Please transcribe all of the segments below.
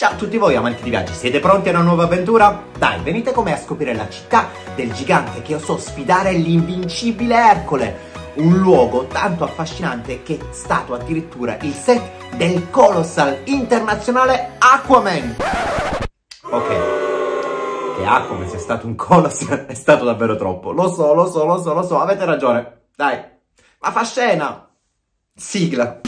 Ciao a tutti voi amanti di viaggi, siete pronti a una nuova avventura? Dai, venite con me a scoprire la città del gigante che osò sfidare l'invincibile Ercole, un luogo tanto affascinante che è stato addirittura il set del Colossal internazionale Aquaman. Ok, che Aquaman sia stato un Colossal è stato davvero troppo, lo so, avete ragione, dai, ma fa scena, sigla.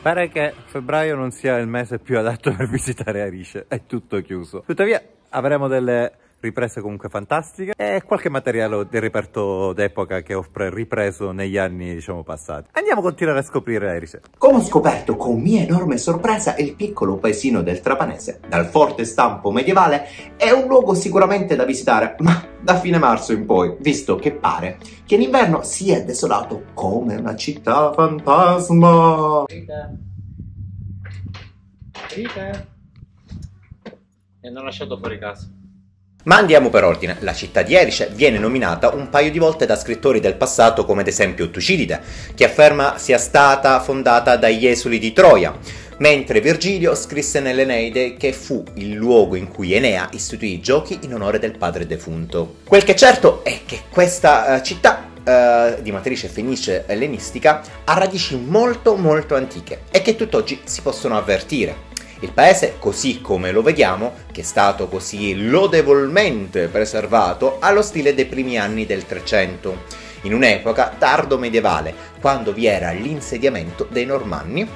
Pare che febbraio non sia il mese più adatto per visitare Arice, è tutto chiuso. Tuttavia avremo delle riprese comunque fantastiche e qualche materiale del reperto d'epoca che ho ripreso negli anni, diciamo, passati. Andiamo a continuare a scoprire Arice. Come ho scoperto con mia enorme sorpresa, il piccolo paesino del Trapanese, dal forte stampo medievale, è un luogo sicuramente da visitare, ma da fine marzo in poi, visto che pare che in inverno sia desolato come una città fantasma. Rita. Mi hanno lasciato fuori casa. Ma andiamo per ordine. La città di Erice viene nominata un paio di volte da scrittori del passato, come ad esempio Tucidide, che afferma sia stata fondata dagli esuli di Troia, mentre Virgilio scrisse nell'Eneide che fu il luogo in cui Enea istituì i giochi in onore del padre defunto. Quel che è certo è che questa città di matrice fenice ellenistica ha radici molto antiche e che tutt'oggi si possono avvertire. Il paese, così come lo vediamo, che è stato così lodevolmente preservato, ha lo stile dei primi anni del 300, in un'epoca tardo medievale, quando vi era l'insediamento dei Normanni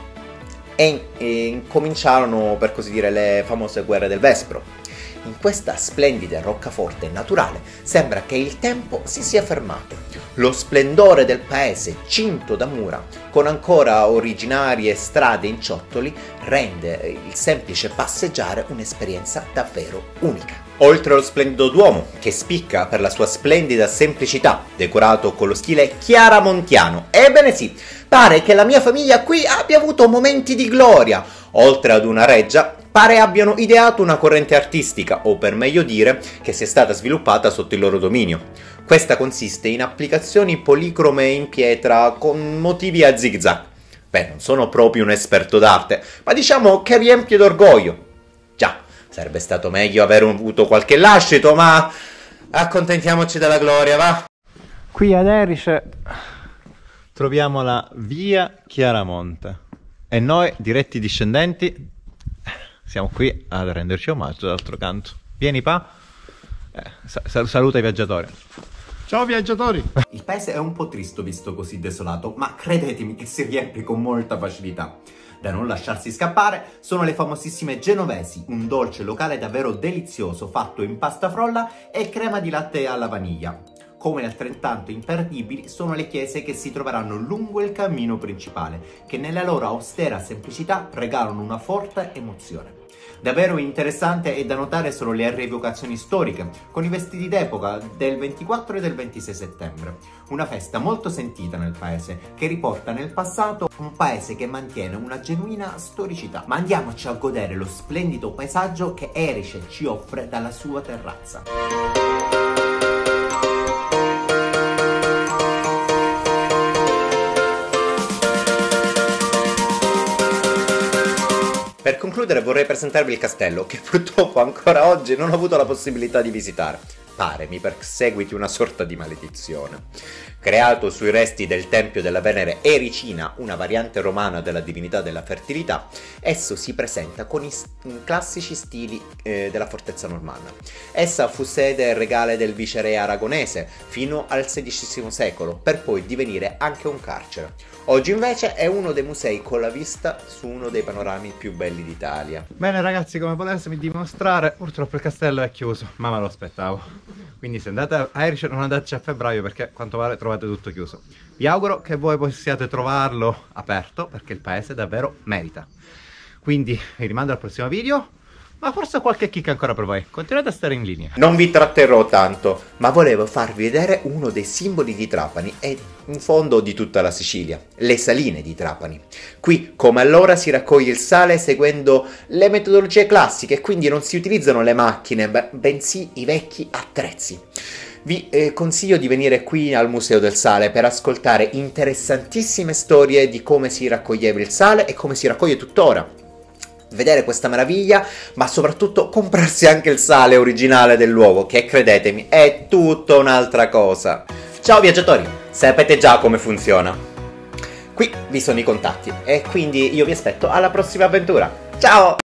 e incominciarono, per così dire, le famose guerre del Vespro. In questa splendida roccaforte naturale sembra che il tempo si sia fermato. Lo splendore del paese, cinto da mura, con ancora originarie strade in ciottoli, rende il semplice passeggiare un'esperienza davvero unica. Oltre allo splendido Duomo, che spicca per la sua splendida semplicità, decorato con lo stile chiaramontiano. Ebbene sì, pare che la mia famiglia qui abbia avuto momenti di gloria. Oltre ad una reggia, pare abbiano ideato una corrente artistica, o per meglio dire, che sia stata sviluppata sotto il loro dominio. Questa consiste in applicazioni policrome in pietra con motivi a zigzag. Beh, non sono proprio un esperto d'arte, ma diciamo che riempie d'orgoglio. Già, sarebbe stato meglio aver avuto qualche lascito, ma accontentiamoci della gloria, va? Qui ad Erice troviamo la via Chiaramonte e noi, diretti discendenti, siamo qui ad renderci omaggio d'altro canto. Vieni pa, saluta i viaggiatori. Ciao viaggiatori! Il paese è un po' triste visto così desolato, ma credetemi che si riempie con molta facilità. Da non lasciarsi scappare sono le famosissime genovesi, un dolce locale davvero delizioso fatto in pasta frolla e crema di latte alla vaniglia. Come altrettanto imperdibili sono le chiese che si troveranno lungo il cammino principale, che nella loro austera semplicità regalano una forte emozione. Davvero interessante e da notare sono le rievocazioni storiche, con i vestiti d'epoca del 24 e del 26 settembre. Una festa molto sentita nel paese, che riporta nel passato un paese che mantiene una genuina storicità. Ma andiamoci a godere lo splendido paesaggio che Erice ci offre dalla sua terrazza. Per concludere vorrei presentarvi il castello, che purtroppo ancora oggi non ho avuto la possibilità di visitare. Pare mi perseguiti una sorta di maledizione. Creato sui resti del tempio della Venere Ericina, una variante romana della divinità della fertilità, esso si presenta con i classici stili della fortezza normanna. Essa fu sede regale del viceré aragonese fino al XVI secolo, per poi divenire anche un carcere. Oggi invece è uno dei musei con la vista su uno dei panorami più belli d'Italia. Bene ragazzi, come potete dimostrare, purtroppo il castello è chiuso, ma me lo aspettavo. Quindi se andate a Erice non andateci a febbraio, perché a quanto pare trovate tutto chiuso. Vi auguro che voi possiate trovarlo aperto, perché il paese davvero merita. Quindi vi rimando al prossimo video, ma forse qualche chicca ancora per voi. Continuate a stare in linea. Non vi tratterrò tanto, ma volevo farvi vedere uno dei simboli di Trapani e in fondo di tutta la Sicilia, le saline di Trapani. Qui, come allora, si raccoglie il sale seguendo le metodologie classiche, quindi non si utilizzano le macchine, bensì i vecchi attrezzi. Vi consiglio di venire qui al Museo del Sale per ascoltare interessantissime storie di come si raccoglieva il sale e come si raccoglie tuttora. Vedere questa meraviglia, ma soprattutto comprarsi anche il sale originale del luogo, che credetemi è tutta un'altra cosa. Ciao viaggiatori, sapete già come funziona. Qui vi sono i contatti e quindi io vi aspetto alla prossima avventura. Ciao!